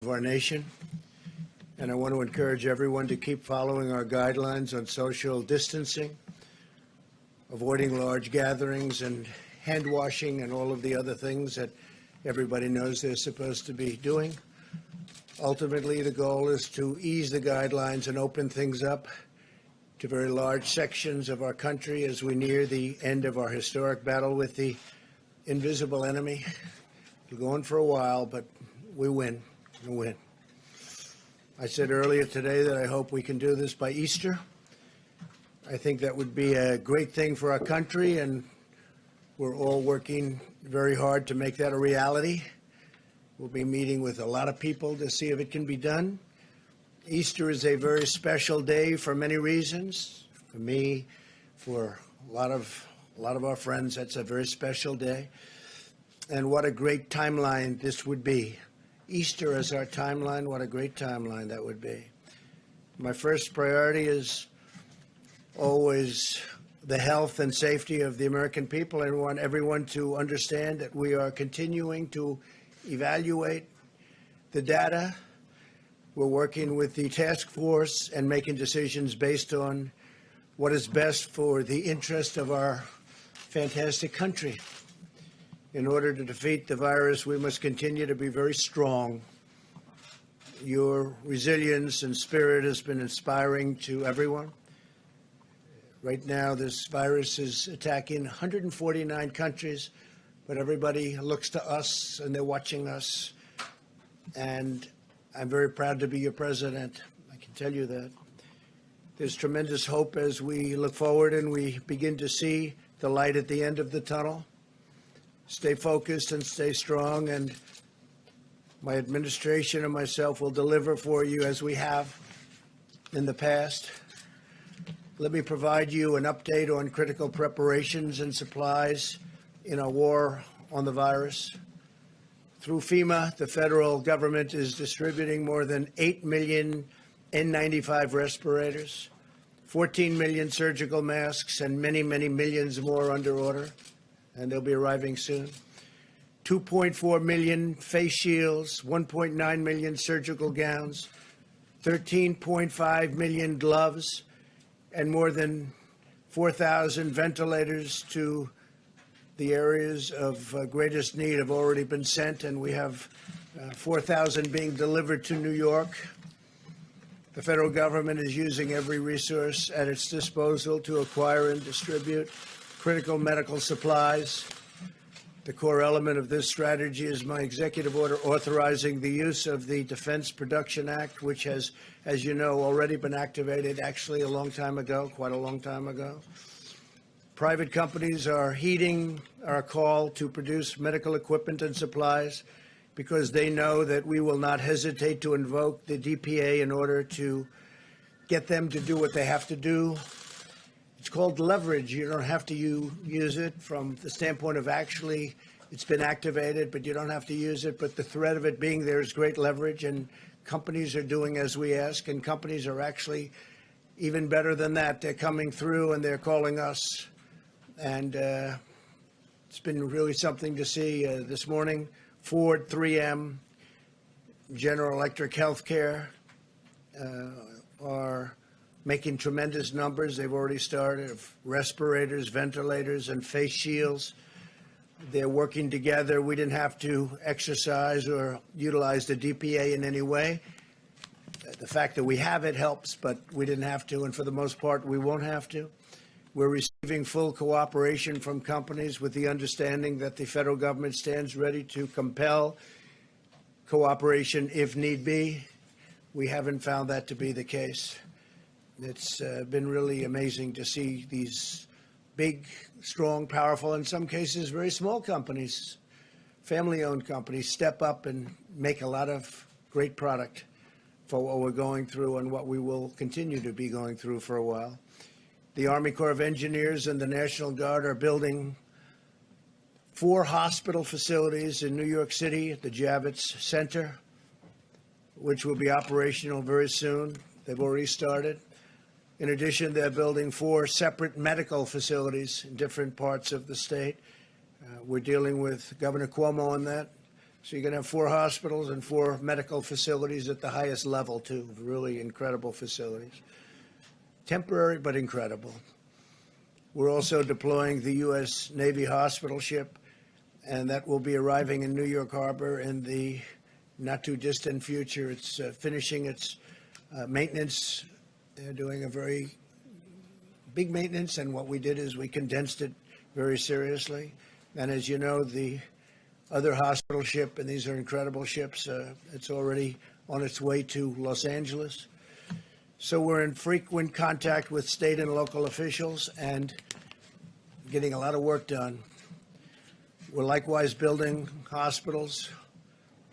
of our nation, and I want to encourage everyone to keep following our guidelines on social distancing, avoiding large gatherings and hand washing and all of the other things that everybody knows they're supposed to be doing. Ultimately, the goal is to ease the guidelines and open things up to very large sections of our country as we near the end of our historic battle with the invisible enemy. We're going for a while, but we win. We win. I said earlier today that I hope we can do this by Easter. I think that would be a great thing for our country, and we're all working very hard to make that a reality. We'll be meeting with a lot of people to see if it can be done. Easter is a very special day for many reasons. For me, for a lot of our friends, that's a very special day. And what a great timeline this would be. Easter as our timeline, what a great timeline that would be. My first priority is always the health and safety of the American people. I want everyone to understand that we are continuing to evaluate the data. We're working with the task force and making decisions based on what is best for the interest of our fantastic country. In order to defeat the virus, we must continue to be very strong. Your resilience and spirit has been inspiring to everyone. Right now, this virus is attacking 149 countries, but everybody looks to us and they're watching us. And I'm very proud to be your president. I can tell you that. There's tremendous hope as we look forward and we begin to see the light at the end of the tunnel. Stay focused and stay strong, and my administration and myself will deliver for you as we have in the past. Let me provide you an update on critical preparations and supplies in our war on the virus. Through FEMA, the federal government is distributing more than 8 million N95 respirators, 14 million surgical masks, and many, many millions more under order, and they'll be arriving soon. 2.4 million face shields, 1.9 million surgical gowns, 13.5 million gloves, and more than 4,000 ventilators to the areas of greatest need have already been sent, and we have 4,000 being delivered to New York. The federal government is using every resource at its disposal to acquire and distribute critical medical supplies. The core element of this strategy is my executive order authorizing the use of the Defense Production Act, which has, as you know, already been activated actually a long time ago, quite a long time ago. Private companies are heeding our call to produce medical equipment and supplies because they know that we will not hesitate to invoke the DPA in order to get them to do what they have to do. It's called leverage. You don't have to use it from the standpoint of actually it's been activated, but you don't have to use it. But the threat of it being there is great leverage, and companies are doing as we ask, and companies are actually even better than that. They're coming through and they're calling us. And it's been really something to see this morning. Ford, 3M, General Electric Healthcare are making tremendous numbers. They've already started of respirators, ventilators, and face shields. They're working together. We didn't have to exercise or utilize the DPA in any way. The fact that we have it helps, but we didn't have to, and for the most part, we won't have to. We're receiving full cooperation from companies with the understanding that the federal government stands ready to compel cooperation if need be. We haven't found that to be the case. It's been really amazing to see these big, strong, powerful, in some cases very small companies, family-owned companies, step up and make a lot of great product for what we're going through and what we will continue to be going through for a while. The Army Corps of Engineers and the National Guard are building 4 hospital facilities in New York City at the Javits Center, which will be operational very soon. They've already started. In addition, they're building 4 separate medical facilities in different parts of the state. We're dealing with Governor Cuomo on that. So you're going to have 4 hospitals and 4 medical facilities at the highest level, too. Really incredible facilities. Temporary, but incredible. We're also deploying the U.S. Navy hospital ship, and that will be arriving in New York Harbor in the not-too-distant future. It's finishing its maintenance. They're doing a very big maintenance, and what we did is we condensed it very seriously. And as you know, the other hospital ship, and these are incredible ships, it's already on its way to Los Angeles. So we're in frequent contact with state and local officials and getting a lot of work done. We're likewise building hospitals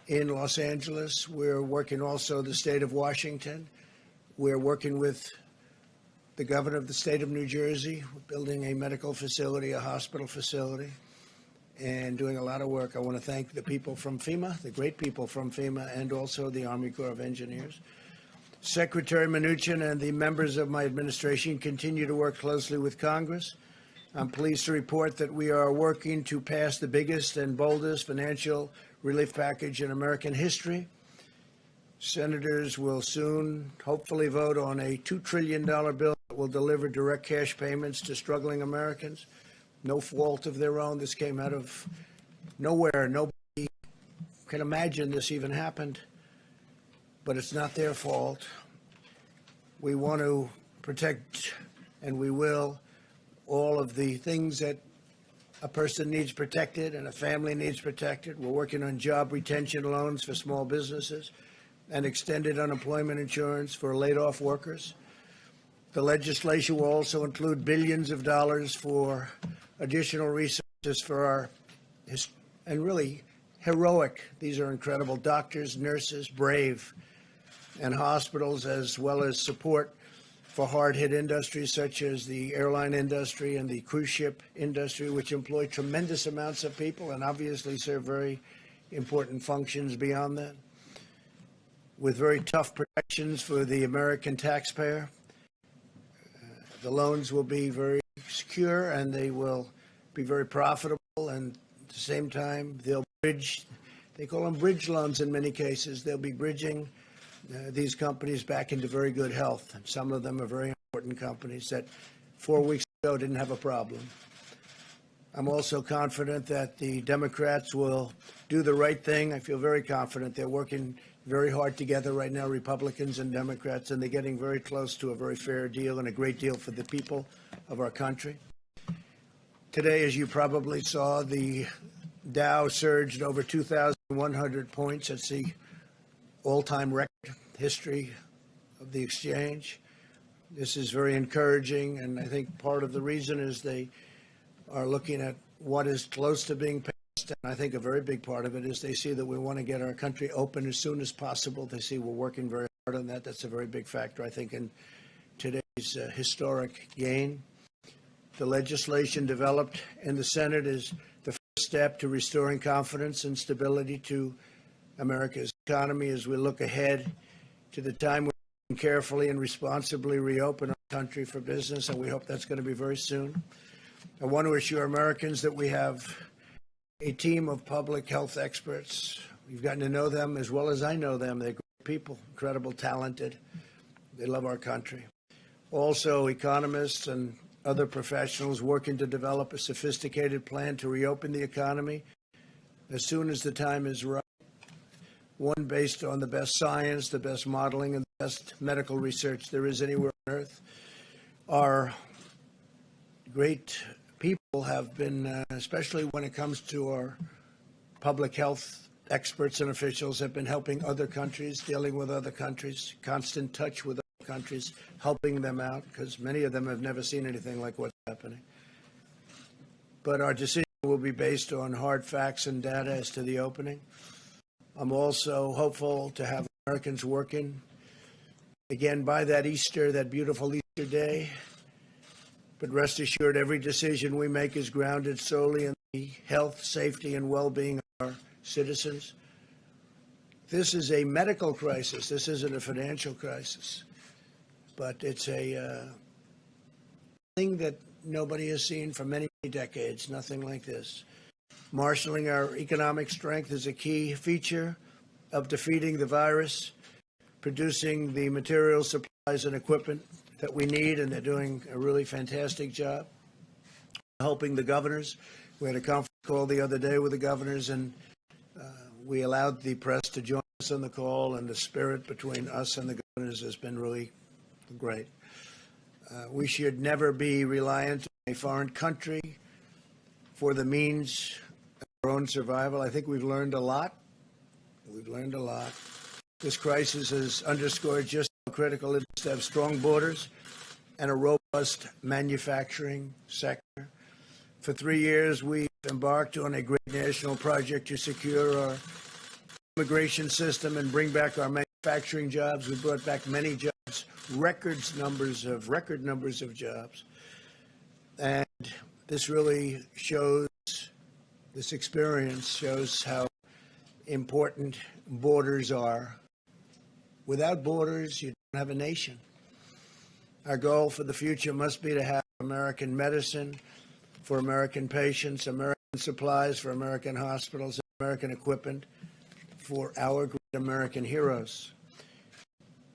in Los Angeles. We're working also the state of Washington. We're working with the governor of the state of New Jersey. We're building a medical facility, a hospital facility, and doing a lot of work. I want to thank the people from FEMA, the great people from FEMA, and also the Army Corps of Engineers. Secretary Mnuchin and the members of my administration continue to work closely with Congress. I'm pleased to report that we are working to pass the biggest and boldest financial relief package in American history. Senators will soon hopefully vote on a $2 trillion bill that will deliver direct cash payments to struggling Americans. No fault of their own. This came out of nowhere. Nobody can imagine this even happened, but it's not their fault. We want to protect, and we will, all of the things that a person needs protected and a family needs protected. We're working on job retention loans for small businesses and extended unemployment insurance for laid-off workers. The legislation will also include billions of dollars for additional resources for our, and really heroic, these are incredible doctors, nurses, brave, and hospitals, as well as support for hard-hit industries such as the airline industry and the cruise ship industry, which employ tremendous amounts of people and obviously serve very important functions beyond that, with very tough protections for the American taxpayer. The loans will be very secure and they will be very profitable, and at the same time they'll bridge, they call them bridge loans in many cases. They'll be bridging these companies back into very good health. And some of them are very important companies that 4 weeks ago didn't have a problem. I'm also confident that the Democrats will do the right thing. I feel very confident. They're working very hard together right now, Republicans and Democrats, and they're getting very close to a very fair deal and a great deal for the people of our country. Today, as you probably saw, the Dow surged over 2,100 points. That's the all-time record history of the exchange. This is very encouraging, and I think part of the reason is they are looking at what is close to being passed, and I think a very big part of it is they see that we want to get our country open as soon as possible. They see we're working very hard on that. That's a very big factor, I think, in today's historic gain. The legislation developed in the Senate is the first step to restoring confidence and stability to America's economy as we look ahead to the time we can carefully and responsibly reopen our country for business, and we hope that's going to be very soon. I want to assure Americans that we have a team of public health experts. We've gotten to know them as well as I know them. They're great people, incredible, talented. They love our country. Also, economists and other professionals working to develop a sophisticated plan to reopen the economy as soon as the time is right. One based on the best science, the best modeling, and the best medical research there is anywhere on earth. Our great people have been, especially when it comes to our public health experts and officials, have been helping other countries, dealing with other countries, constant touch with other countries, helping them out, because many of them have never seen anything like what's happening. But our decision will be based on hard facts and data as to the opening. I'm also hopeful to have Americans working again by that Easter, that beautiful Easter day. But rest assured, every decision we make is grounded solely in the health, safety, and well-being of our citizens. This is a medical crisis. This isn't a financial crisis. But it's a thing that nobody has seen for many decades, nothing like this. Marshaling our economic strength is a key feature of defeating the virus, producing the materials, supplies, and equipment that we need, and they're doing a really fantastic job. Helping the governors. We had a conference call the other day with the governors, and we allowed the press to join us on the call, and the spirit between us and the governors has been really great. We should never be reliant on a foreign country for the means of our own survival. I think we've learned a lot. We've learned a lot. This crisis has underscored just how critical it is to have strong borders and a robust manufacturing sector. For 3 years, we've embarked on a great national project to secure our immigration system and bring back our manufacturing jobs. We brought back many jobs, record numbers of jobs. And this really shows, this experience shows how important borders are. Without borders, you don't have a nation. Our goal for the future must be to have American medicine for American patients, American supplies for American hospitals, American equipment for our great American heroes.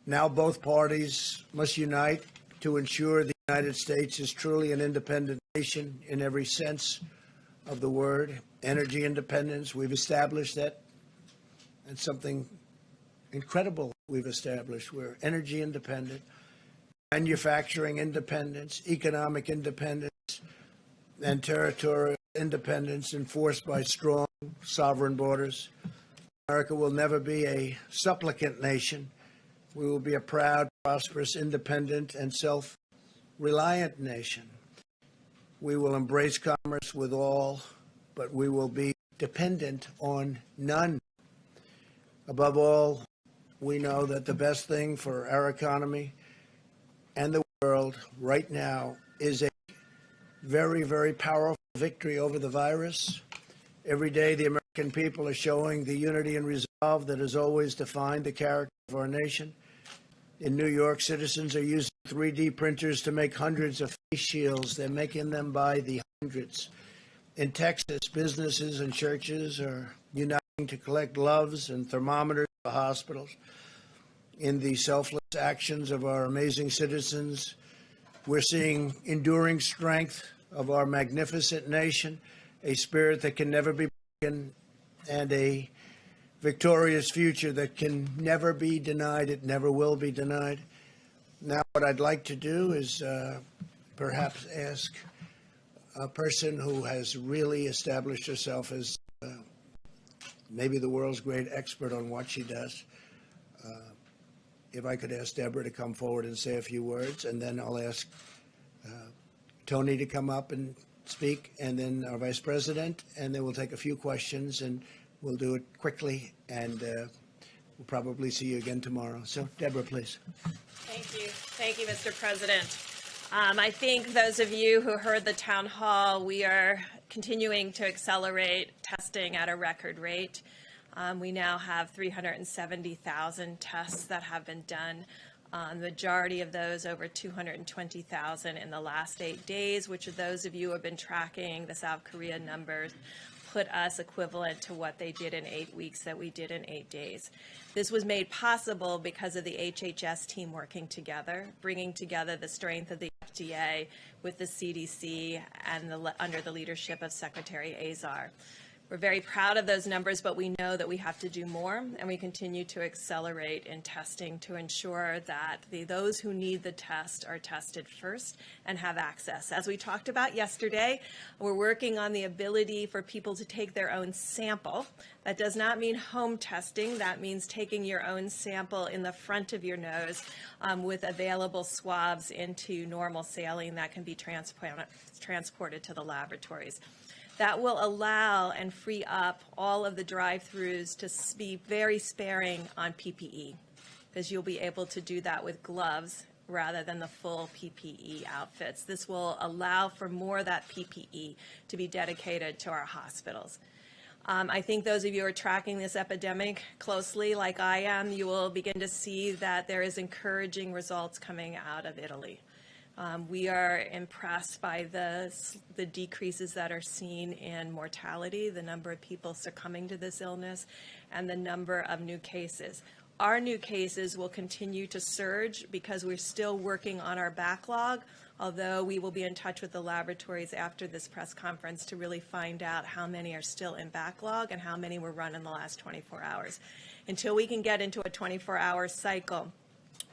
Now both parties must unite to ensure the United States is truly an independent nation in every sense of the word. Energy independence, we've established that. And something incredible we've established. We're energy independent, manufacturing independence, economic independence, and territorial independence enforced by strong sovereign borders. America will never be a supplicant nation. We will be a proud, prosperous, independent, and self-reliant nation. We will embrace commerce with all, but we will be dependent on none. Above all, we know that the best thing for our economy and the world right now is a very, very powerful victory over the virus. Every day, the American people are showing the unity and resolve that has always defined the character of our nation. In New York, citizens are using 3D printers to make hundreds of face shields. They're making them by the hundreds. In Texas, businesses and churches are uniting to collect gloves and thermometers for hospitals. In the selfless actions of our amazing citizens, we're seeing enduring strength of our magnificent nation, a spirit that can never be broken, and a victorious future that can never be denied. It never will be denied. Now, what I'd like to do is perhaps ask a person who has really established herself as maybe the world's great expert on what she does. If I could ask Deborah to come forward and say a few words, and then I'll ask Tony to come up and speak, and then our Vice President, and then we'll take a few questions, and we'll do it quickly, and we'll probably see you again tomorrow. So, Deborah, please. Thank you. Thank you, Mr. President. I think those of you who heard the town hall, we are continuing to accelerate testing at a record rate. We now have 370,000 tests that have been done. The majority of those, over 220,000 in the last 8 days, which of those of you who have been tracking the South Korea numbers put us equivalent to what they did in 8 weeks that we did in 8 days. This was made possible because of the HHS team working together, bringing together the strength of the FDA with the CDC and under the leadership of Secretary Azar. We're very proud of those numbers, but we know that we have to do more, and we continue to accelerate in testing to ensure that those who need the test are tested first and have access. As we talked about yesterday, we're working on the ability for people to take their own sample. That does not mean home testing. That means taking your own sample in the front of your nose with available swabs into normal saline that can be transported to the laboratories. That will allow and free up all of the drive-thrus to be very sparing on PPE, because you'll be able to do that with gloves rather than the full PPE outfits. This will allow for more of that PPE to be dedicated to our hospitals. I think those of you who are tracking this epidemic closely, like I am, you will begin to see that there is encouraging results coming out of Italy. We are impressed by the decreases that are seen in mortality, the number of people succumbing to this illness, and the number of new cases. Our new cases will continue to surge because we're still working on our backlog, although we will be in touch with the laboratories after this press conference to really find out how many are still in backlog and how many were run in the last 24 hours. Until we can get into a 24-hour cycle,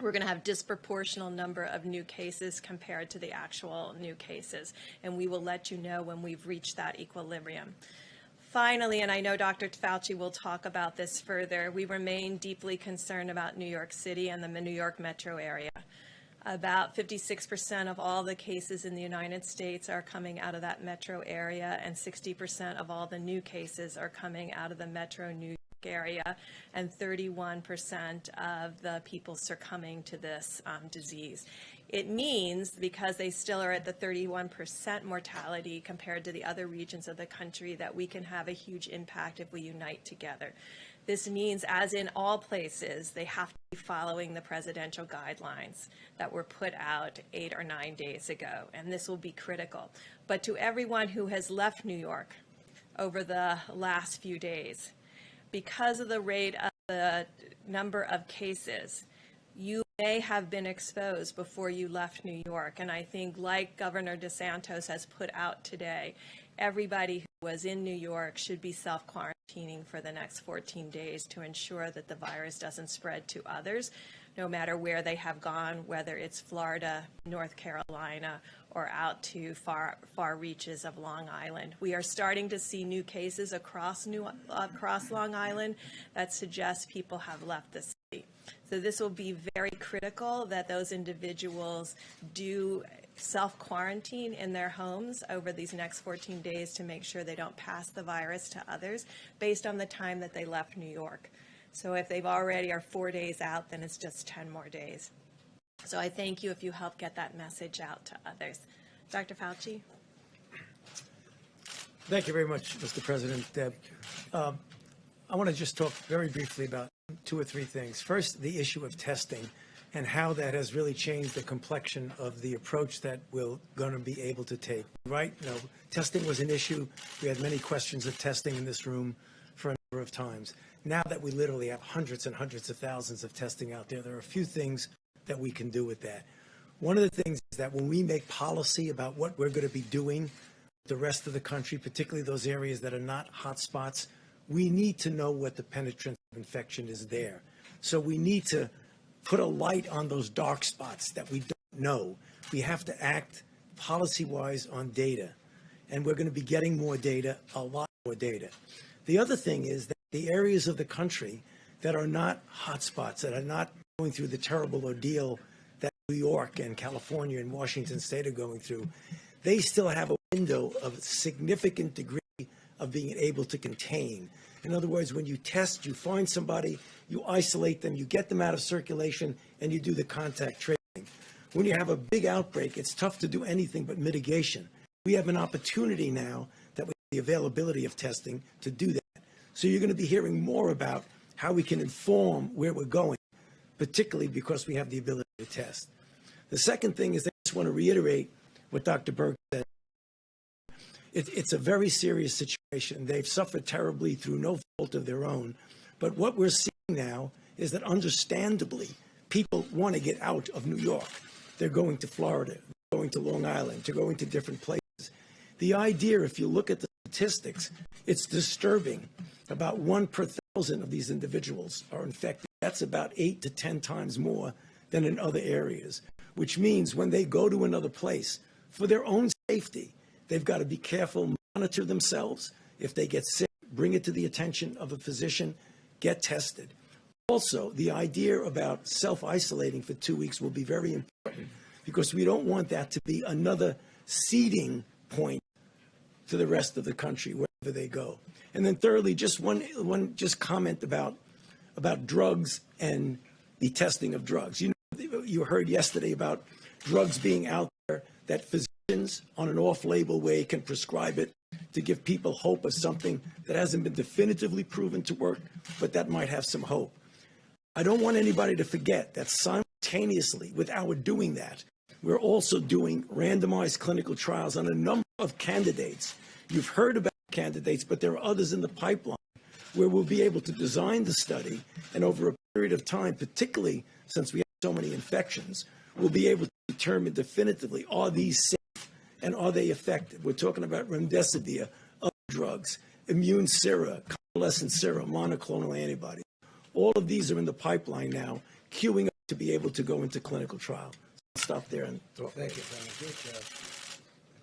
we're going to have disproportional number of new cases compared to the actual new cases, and we will let you know when we've reached that equilibrium. Finally, and I know Dr. Fauci will talk about this further, we remain deeply concerned about New York City and the New York metro area. About 56% of all the cases in the United States are coming out of that metro area, and 60% of all the new cases are coming out of the metro New York area, and 31% of the people succumbing to this disease. It means, because they still are at the 31% mortality compared to the other regions of the country, that we can have a huge impact if we unite together. This means, as in all places, they have to be following the presidential guidelines that were put out 8 or 9 days ago, and this will be critical. But to everyone who has left New York over the last few days, because of the rate of the number of cases, you may have been exposed before you left New York. And I think, like Governor DeSantis has put out today, everybody who was in New York should be self-quarantining for the next 14 days to ensure that the virus doesn't spread to others, no matter where they have gone, whether it's Florida, North Carolina, or out to far reaches of Long Island. We are starting to see new cases across Long Island that suggest people have left the city. So this will be very critical that those individuals do self-quarantine in their homes over these next 14 days to make sure they don't pass the virus to others based on the time that they left New York. So if they've already are 4 days out, then it's just 10 more days. So I thank you if you help get that message out to others. Dr. Fauci? Thank you very much, Mr. President. Deb. I want to just talk very briefly about 2 or 3 things. First, the issue of testing and how that has really changed the complexion of the approach that we're going to be able to take. Right? Testing was an issue. We had many questions of testing in this room for a number of times. Now that we literally have hundreds and hundreds of thousands of testing out there, there are a few things that we can do with that. One of the things is that when we make policy about what we're going to be doing with the rest of the country, particularly those areas that are not hot spots, we need to know what the penetrance of infection is there. So we need to put a light on those dark spots that we don't know. We have to act policy-wise on data, and we're going to be getting more data, a lot more data. The other thing is that the areas of the country that are not hot spots, that are not going through the terrible ordeal that New York and California and Washington State are going through, they still have a window of significant degree of being able to contain. In other words, when you test, you find somebody, you isolate them, you get them out of circulation, and you do the contact tracing. When you have a big outbreak, it's tough to do anything but mitigation. We have an opportunity now that we have the availability of testing to do that. So you're going to be hearing more about how we can inform where we're going, particularly because we have the ability to test. The second thing is I just want to reiterate what Dr. Berg said. It's a very serious situation. They've suffered terribly through no fault of their own. But what we're seeing now is that, understandably, people want to get out of New York. They're going to Florida, they're going to Long Island, they're going to different places. The idea, if you look at the statistics, it's disturbing. About 1 per 1,000 of these individuals are infected. That's about 8 to 10 times more than in other areas, which means when they go to another place, for their own safety, they've got to be careful, monitor themselves. If they get sick, bring it to the attention of a physician, get tested. Also, the idea about self-isolating for 2 weeks will be very important because we don't want that to be another seeding point to the rest of the country, wherever they go. And then thirdly, just one comment about drugs and the testing of drugs. You heard yesterday about drugs being out there that physicians on an off-label way can prescribe it to give people hope of something that hasn't been definitively proven to work, but that might have some hope. I don't want anybody to forget that simultaneously with our doing that, We're also doing randomized clinical trials on a number of candidates. You've heard about candidates, but there are others in the pipeline where we'll be able to design the study, and over a period of time, particularly since we have so many infections, we'll be able to determine definitively, are these safe and are they effective? We're talking about remdesivir, other drugs, immune sera, convalescent sera, monoclonal antibodies. All of these are in the pipeline now, queuing up to be able to go into clinical trial. I'll stop there and talk. Thank you, Tony. Good job.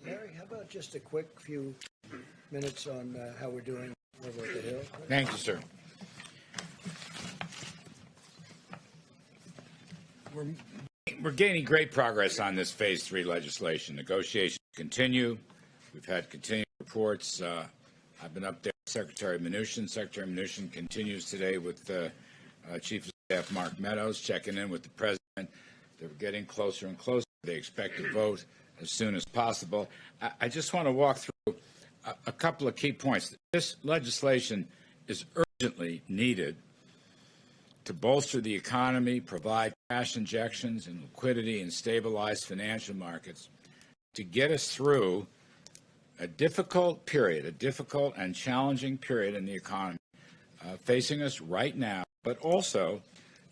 Larry, how about just a quick few minutes on how we're doing over at the Hill? Thank you, sir. We're gaining great progress on this Phase 3 legislation. Negotiations continue. We've had continued reports. I've been up there with Secretary Mnuchin. Secretary Mnuchin continues today with Chief of Staff Mark Meadows, checking in with the President. They're getting closer and closer. They expect to vote as soon as possible. I just want to walk through a couple of key points. This legislation is urgently needed to bolster the economy, provide cash injections and liquidity, and stabilize financial markets to get us through a difficult period, a difficult and challenging period in the economy facing us right now, but also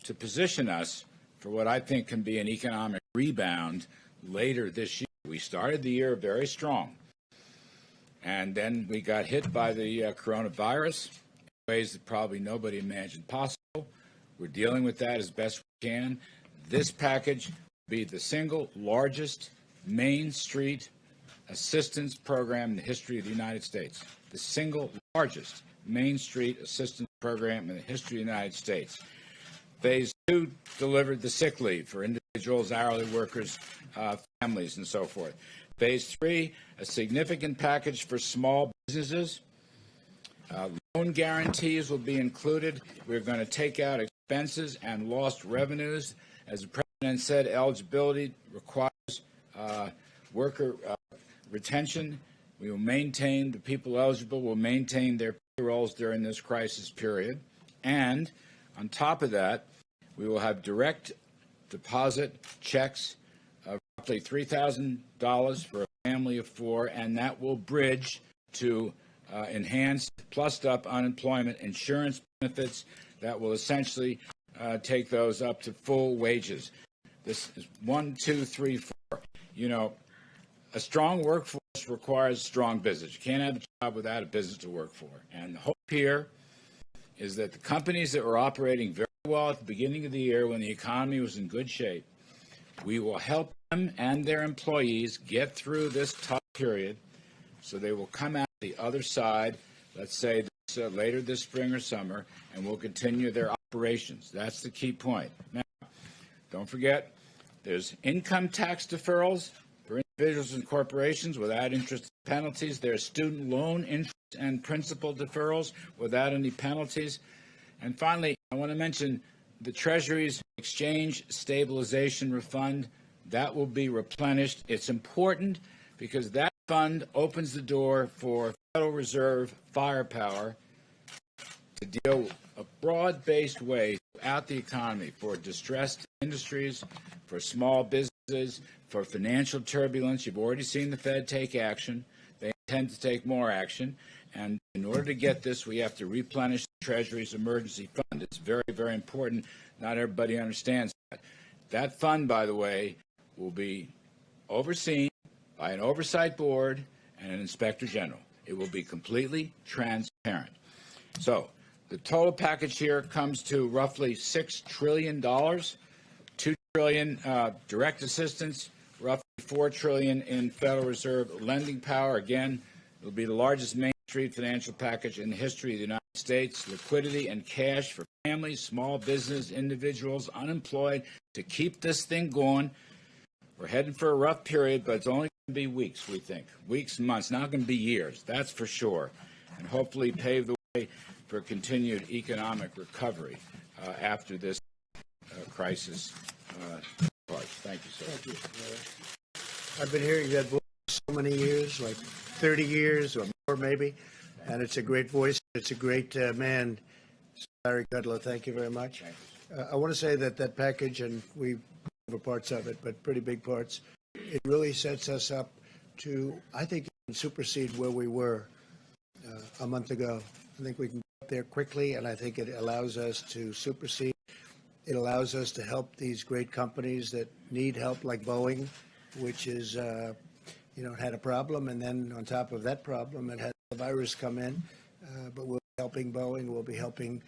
to position us for what I think can be an economic rebound later this year. We started the year very strong, and then we got hit by the coronavirus in ways that probably nobody imagined possible. We're dealing with that as best we can. This package will be the single largest Main Street assistance program in the history of the United States. The single largest Main Street assistance program in the history of the United States. Phase 2 delivered the sick leave for individuals, hourly workers, families, and so forth. Phase 3, a significant package for small businesses. Loan guarantees will be included. We're going to take out expenses and lost revenues. As the President said, eligibility requires worker retention. We will maintain, the people eligible will maintain their payrolls during this crisis period. And on top of that, we will have direct deposit checks of roughly $3,000 for a family of 4, and that will bridge to enhanced plussed up unemployment insurance benefits that will essentially take those up to full wages. This is 1, 2, 3, 4. You know, a strong workforce requires strong business. You can't have a job without a business to work for. And the hope here is that the companies that were operating very well at the beginning of the year when the economy was in good shape, we will help them and their employees get through this tough period so they will come out the other side, let's say later this spring or summer, and will continue their operations. That's the key point. Now, don't forget, there's income tax deferrals for individuals and corporations without interest penalties. There's student loan interest and principal deferrals without any penalties. And finally, I want to mention the Treasury's exchange stabilization refund. That will be replenished. It's important because that fund opens the door for Federal Reserve firepower to deal a broad-based way throughout the economy for distressed industries, for small businesses, for financial turbulence. You've already seen the Fed take action. They intend to take more action. And in order to get this, we have to replenish the Treasury's emergency fund. It's very, very important. Not everybody understands that. That fund, by the way, will be overseen by an oversight board and an inspector general. It will be completely transparent. So the total package here comes to roughly $6 trillion, $2 trillion direct assistance, roughly $4 trillion in Federal Reserve lending power. Again, it will be the largest Main Street financial package in the history of the United States. Liquidity and cash for families, small business, individuals, unemployed, to keep this thing going. We're heading for a rough period, but it's only going to be weeks, we think. Weeks, months, not going to be years, that's for sure. And hopefully pave the way for continued economic recovery after this crisis departs. Thank you, sir. Thank you. I've been hearing that voice so many years, like 30 years or more maybe, and it's a great voice. It's a great man. Larry Kudlow, thank you very much. I want to say that that package, and we have parts of it, but pretty big parts, it really sets us up to, I think, supersede where we were a month ago. I think we can get there quickly, and I think it allows us to supersede. It allows us to help these great companies that need help, like Boeing, which is, had a problem, and then on top of that problem, it had the virus come in. But we'll be helping Boeing, we'll be helping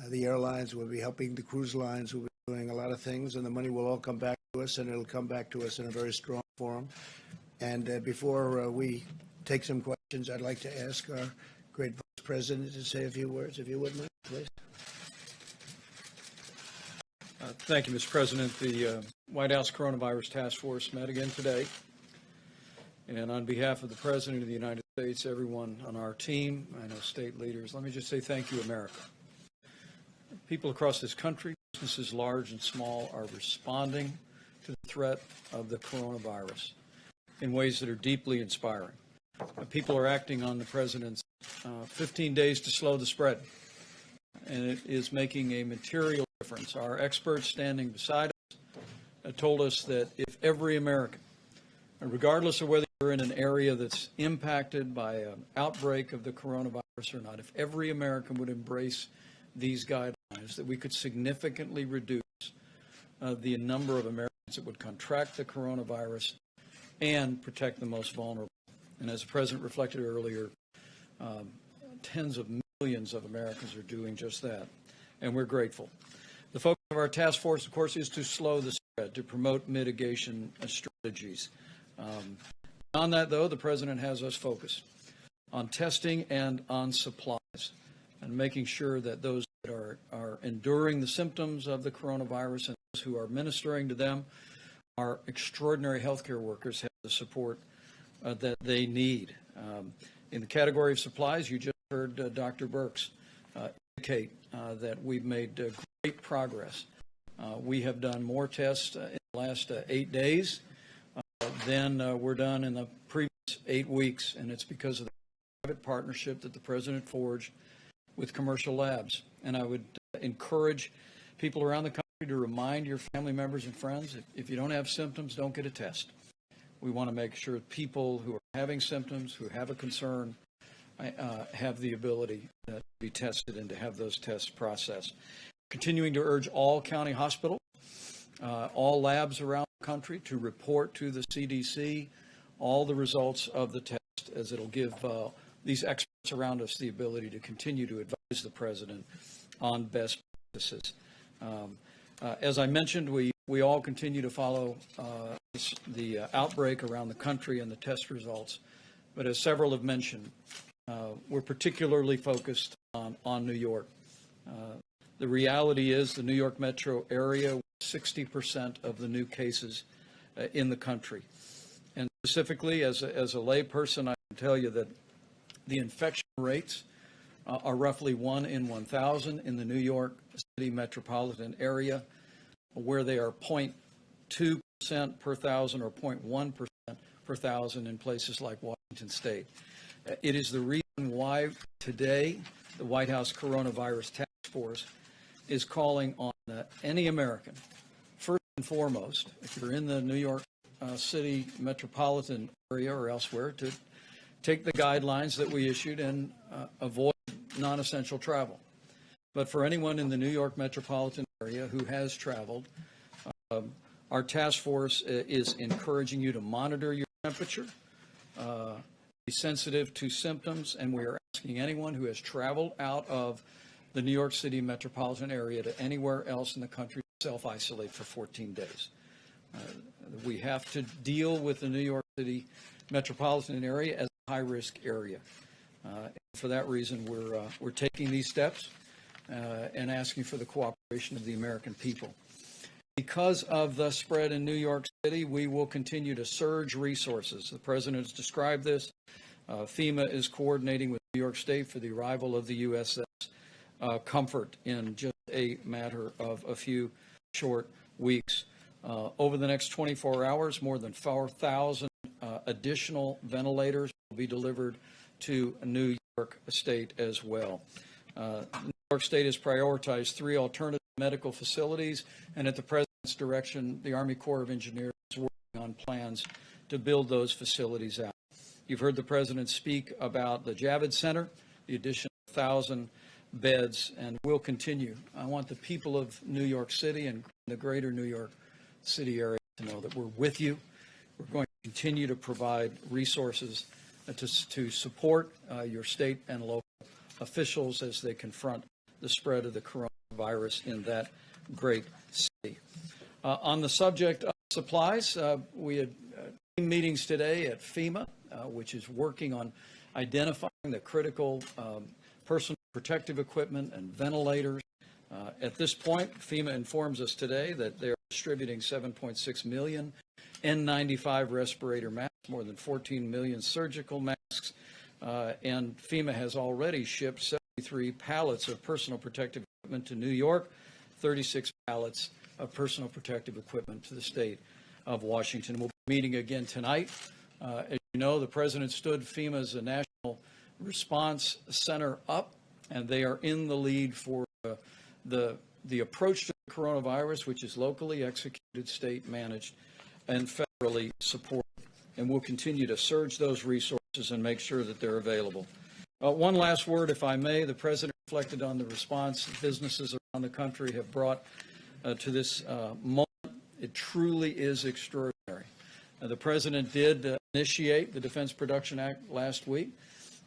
the airlines, we'll be helping the cruise lines, we'll be doing a lot of things, and the money will all come back to us, and it'll come back to us in a very strong form. And before we take some questions, I'd like to ask our great Vice President to say a few words, if you wouldn't mind, please. Thank you, Mr. President. The White House Coronavirus Task Force met again today. And on behalf of the President of the United States, everyone on our team, I know state leaders, let me just say thank you, America. People across this country, businesses large and small, are responding to the threat of the coronavirus in ways that are deeply inspiring. People are acting on the President's 15 days to slow the spread, and it is making a material difference. Our experts standing beside us told us that if every American, regardless of whether you're in an area that's impacted by an outbreak of the coronavirus or not, if every American would embrace these guidelines, that we could significantly reduce the number of Americans that would contract the coronavirus and protect the most vulnerable. And as the President reflected earlier, tens of millions of Americans are doing just that, and we're grateful. The focus of our task force, of course, is to slow the spread, to promote mitigation strategies. Beyond that, though, the President has us focused on testing and on supplies and making sure that those that are enduring the symptoms of the coronavirus and those who are ministering to them, our extraordinary healthcare workers, have the support that they need. In the category of supplies, you just heard Dr. Birx indicate that we've made great progress. We have done more tests in the last 8 days than were done in the previous 8 weeks, and it's because of the private partnership that the President forged with commercial labs. And I would encourage people around the country to remind your family members and friends, if you don't have symptoms, don't get a test. We want to make sure people who are having symptoms, who have a concern, have the ability to be tested and to have those tests processed. Continuing to urge all county hospitals, all labs around the country to report to the CDC all the results of the test, as it'll give these experts around us the ability to continue to advise the President on best practices. As I mentioned, we all continue to follow the outbreak around the country and the test results. But as several have mentioned, we're particularly focused on New York. The reality is the New York metro area, 60% of the new cases in the country. And specifically, as a layperson, I can tell you that the infection rates are roughly 1 in 1,000 in the New York City metropolitan area, where they are 0.2% per thousand or 0.1% per thousand in places like Washington State. It is the reason why today the White House Coronavirus Task Force is calling on any American, first and foremost, if you're in the New York City metropolitan area or elsewhere, to take the guidelines that we issued and avoid non-essential travel. But for anyone in the New York metropolitan area who has traveled, our task force is encouraging you to monitor your temperature, be sensitive to symptoms, and we are asking anyone who has traveled out of the New York City metropolitan area to anywhere else in the country to self-isolate for 14 days. We have to deal with the New York City metropolitan area as a high-risk area. And for that reason, we're taking these steps and asking for the cooperation of the American people. Because of the spread in New York City, we will continue to surge resources. The President has described this. FEMA is coordinating with New York State for the arrival of the USS Comfort in just a matter of a few short weeks. Over the next 24 hours, more than 4,000 additional ventilators will be delivered to New York State as well. New York State has prioritized 3 alternative medical facilities, and at the President's direction, the Army Corps of Engineers is working on plans to build those facilities out. You've heard the President speak about the Javits Center, the addition of 1,000 beds, and will continue. I want the people of New York City and the greater New York City area to know that we're with you. We're going to continue to provide resources to support your state and local officials as they confront the spread of the coronavirus in that great city. On the subject of supplies, we had team meetings today at FEMA, which is working on identifying the critical personal protective equipment and ventilators. At this point, FEMA informs us today that they are distributing 7.6 million N95 respirator masks, more than 14 million surgical masks, and FEMA has already shipped 73 pallets of personal protective equipment to New York, 36 pallets of personal protective equipment to the state of Washington. We'll be meeting again tonight. As you know, the President stood FEMA's National Response Center up, and they are in the lead for the approach to the coronavirus, which is locally executed, state managed, and federally supported. And we'll continue to surge those resources and make sure that they're available. One last word, if I may. The President reflected on the response businesses around the country have brought to this moment. It truly is extraordinary. The President did initiate the Defense Production Act last week,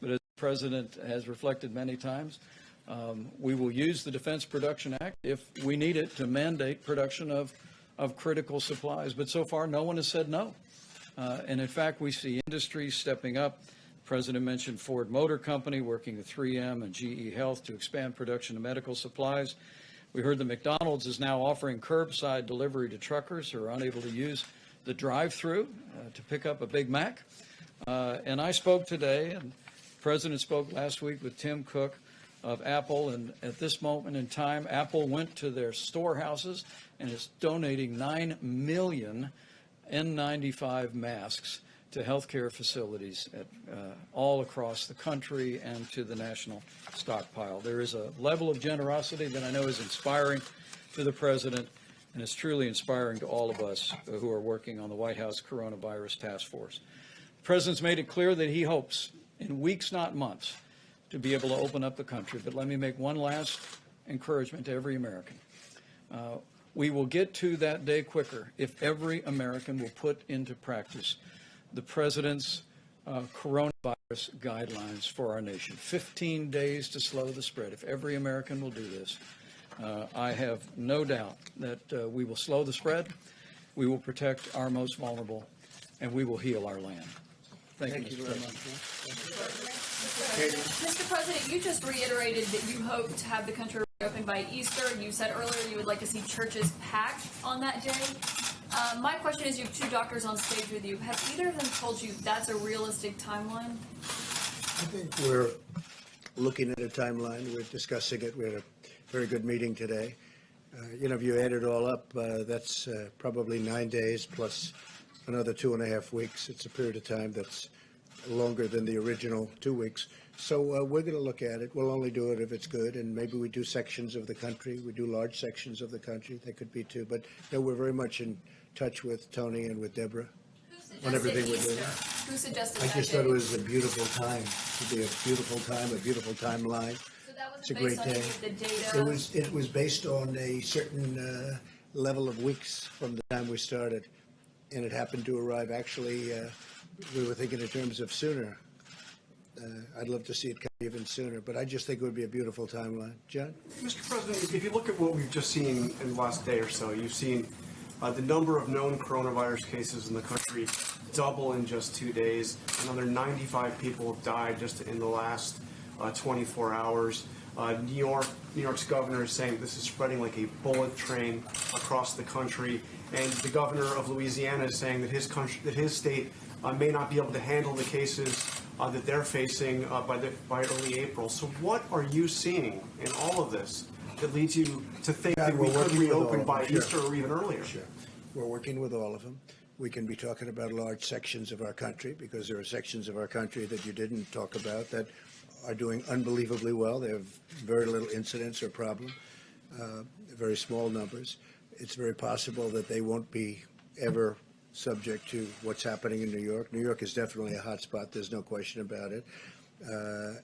but as the President has reflected many times, we will use the Defense Production Act if we need it to mandate production of critical supplies. But so far, no one has said no. And in fact, we see industry stepping up. The President mentioned Ford Motor Company working with 3M and GE Health to expand production of medical supplies. We heard that McDonald's is now offering curbside delivery to truckers who are unable to use the drive-through to pick up a Big Mac. And I spoke today, and the President spoke last week with Tim Cook of Apple, and at this moment in time, Apple went to their storehouses and is donating 9 million N95 masks to healthcare facilities all across the country and to the national stockpile. There is a level of generosity that I know is inspiring to the President, and it's truly inspiring to all of us who are working on the White House Coronavirus Task Force. The President's made it clear that he hopes, in weeks, not months, to be able to open up the country. But let me make one last encouragement to every American. We will get to that day quicker if every American will put into practice the President's coronavirus guidelines for our nation. 15 days to slow the spread. If every American will do this, I have no doubt that we will slow the spread, we will protect our most vulnerable, and we will heal our land. Thank you, Mr. President. Mr. President, you just reiterated that you hope to have the country open by Easter. You said earlier you would like to see churches packed on that day. My question is, you have two doctors on stage with you. Have either of them told you that's a realistic timeline? I think we're looking at a timeline. We're discussing it. We had a very good meeting today. If you add it all up, that's probably 9 days plus another 2.5 weeks. It's a period of time that's longer than the original 2 weeks. So we're going to look at it. We'll only do it if it's good, and maybe we do sections of the country. We do large sections of the country. There could be two. But no, we're very much in touch with Tony and with Deborah on everything we're doing. Who suggested I that just date? thought it was a beautiful time. It would be a beautiful time, a beautiful timeline. So that It's a wasn't great based on any day. of the data? It was based on a certain level of weeks from the time we started, and it happened to arrive. Actually, we were thinking in terms of sooner. I'd love to see it come even sooner, but I just think it would be a beautiful timeline. John? Mr. President, if you look at what we've just seen in the last day or so, you've seen the number of known coronavirus cases in the country double in just 2 days. Another 95 people have died just in the last 24 hours. New York's governor is saying this is spreading like a bullet train across the country, and the governor of Louisiana is saying that his state may not be able to handle the cases that they're facing by early April. So what are you seeing in all of this that leads you to think that we could reopen by Easter or even earlier? Sure. We're working with all of them. We can be talking about large sections of our country because there are sections of our country that you didn't talk about that are doing unbelievably well. They have very little incidence or problem, very small numbers. It's very possible that they won't be ever subject to what's happening in New York. New York is definitely a hot spot. There's no question about it.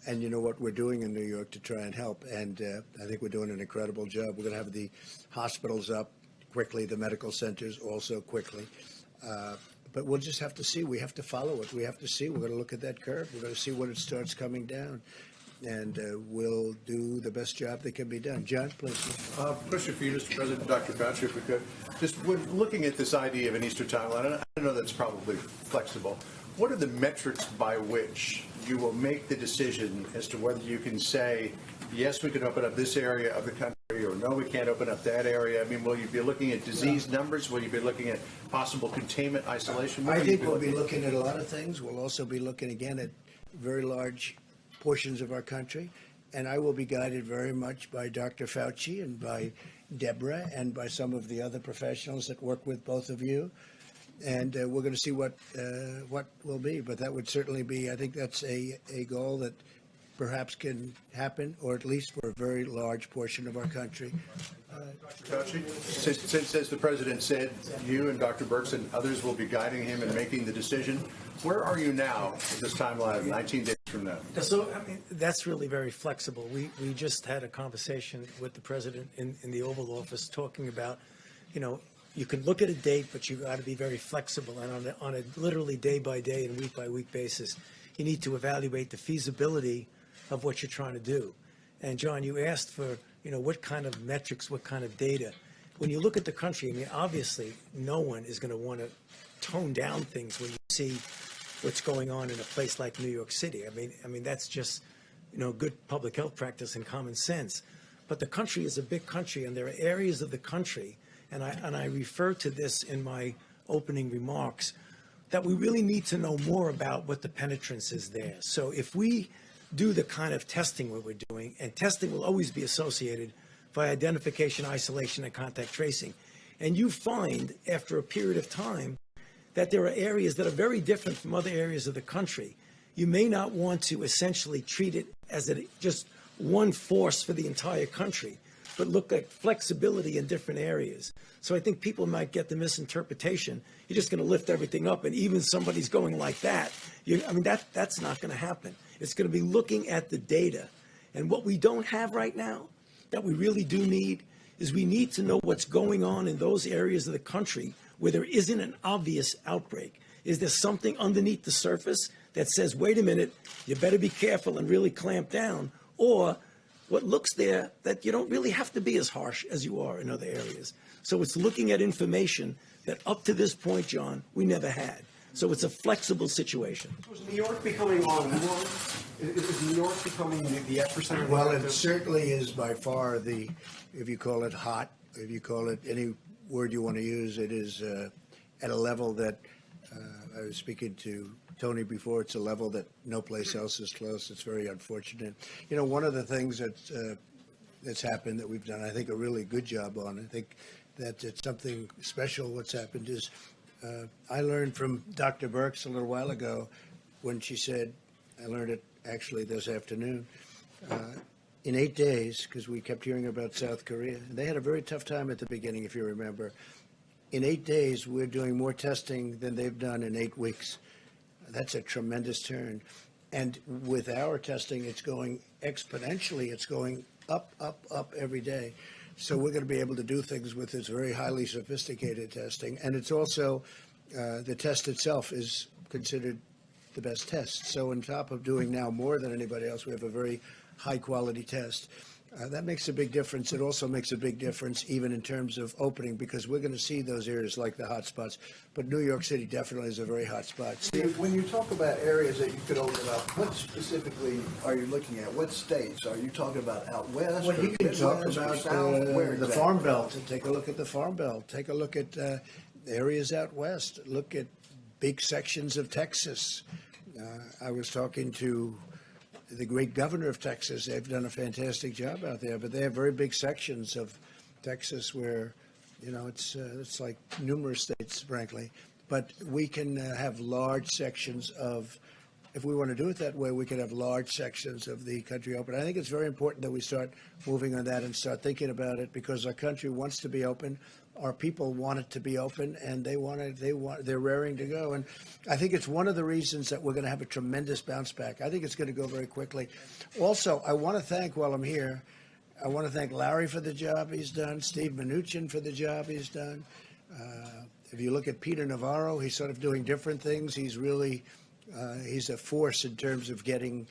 And you know what we're doing in New York to try and help. And I think we're doing an incredible job. We're going to have the hospitals up quickly, the medical centers also quickly. But we'll just have to see. We have to follow it. We have to see. We're going to look at that curve. We're going to see when it starts coming down. And we'll do the best job that can be done. John, please. Question for you, Mr. President, Dr. Fauci, if we could. Just when looking at this idea of an Easter timeline, I know that's probably flexible. What are the metrics by which you will make the decision as to whether you can say, yes, we can open up this area of the country, or no, we can't open up that area? I mean, will you be looking at disease numbers? Will you be looking at possible containment, isolation? I think we'll be looking at a lot of things. We'll also be looking again at very large portions of our country. And I will be guided very much by Dr. Fauci and by Deborah and by some of the other professionals that work with both of you. And we're going to see what will be. But that would certainly be, I think that's a goal that perhaps can happen, or at least for a very large portion of our country. Fauci, since, as the President said, you and Dr. Birx and others will be guiding him in making the decision, where are you now at this timeline of 19 days from now? So, I mean, that's really very flexible. We just had a conversation with the president in the Oval Office talking about, you know, you can look at a date, but you got to be very flexible. And on a literally day by day and week by week basis, you need to evaluate the feasibility of what you're trying to do. And John, you asked for, you know, what kind of metrics, what kind of data. When you look at the country, I mean, obviously, no one is going to want to tone down things when you see what's going on in a place like New York City. I mean, that's just, you know, good public health practice and common sense. But the country is a big country, and there are areas of the country, and I refer to this in my opening remarks, that we really need to know more about what the penetrance is there. So if we do the kind of testing what we're doing, and testing will always be associated by identification, isolation, and contact tracing, and you find after a period of time that there are areas that are very different from other areas of the country, you may not want to essentially treat it as just one force for the entire country, but look at flexibility in different areas. So I think people might get the misinterpretation. You're just going to lift everything up, and even somebody's going like that. I mean, that's not going to happen. It's going to be looking at the data. And what we don't have right now that we really do need is we need to know what's going on in those areas of the country where there isn't an obvious outbreak. Is there something underneath the surface that says, wait a minute, you better be careful and really clamp down? Or what looks there that you don't really have to be as harsh as you are in other areas. So it's looking at information that up to this point, John, we never had. So it's a flexible situation. Was New York becoming on warm? Is New York becoming the epicenter? Well, it certainly is by far if you call it hot, if you call it any word you want to use, it is at a level that I was speaking to Tony before. It's a level that no place else is close. It's very unfortunate. You know, one of the things that's happened that we've done, I think, a really good job on. I think that it's something special. What's happened is I learned from Dr. Birx a little while ago when she said, I learned it actually this afternoon, in 8 days, because we kept hearing about South Korea. And they had a very tough time at the beginning, if you remember. In 8 days, we're doing more testing than they've done in 8 weeks. That's a tremendous turn. And with our testing, it's going exponentially. It's going up, up, up every day. So we're going to be able to do things with this very highly sophisticated testing. And it's also, the test itself is considered the best test. So on top of doing now more than anybody else, we have a very high quality test. That makes a big difference. It also makes a big difference even in terms of opening, because we're going to see those areas like the hot spots. But New York City definitely is a very hot spot. Steve? When you talk about areas that you could open up, what specifically are you looking at? What states? Are you talking about out west? Well, you can talk Midwest, or about South? Where the exactly? Farm Belt. Take a look at the Farm Belt. Take a look at areas out west. Look at big sections of Texas. I was talking to the great governor of Texas. They've done a fantastic job out there, but they have very big sections of Texas where, you know, it's like numerous states, frankly. But we can have large sections of if we want to do it that way, we could have large sections of the country open. I think it's very important that we start moving on that and start thinking about it, because our country wants to be open. Our people want it to be open, and they're raring to go. And I think it's one of the reasons that we're going to have a tremendous bounce back. I think it's going to go very quickly. Also, I want to thank, while I'm here, I want to thank Larry for the job he's done, Steve Mnuchin for the job he's done. If you look at Peter Navarro, he's sort of doing different things. He's really he's a force in terms of getting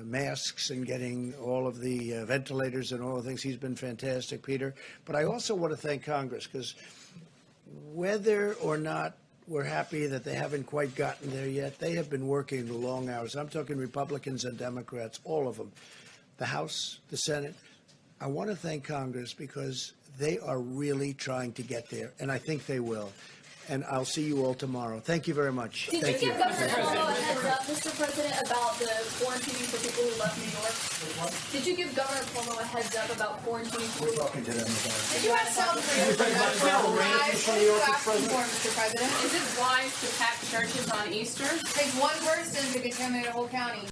masks and getting all of the ventilators and all the things. He's been fantastic, Peter. But I also want to thank Congress, because whether or not we're happy that they haven't quite gotten there yet, they have been working long hours. I'm talking Republicans and Democrats, all of them, the House, the Senate. I want to thank Congress because they are really trying to get there, and I think they will. And I'll see you all tomorrow. Thank you very much. Did Thank you you. give Governor Cuomo a heads up, Mr. President, about the quarantining for people who left New York? Did you give Governor Cuomo a heads up about quarantining people? We're talking to them about it. Did you have South Korea? Mr. President, Is it wise to pack churches on Easter? takes one person to contaminate a whole county.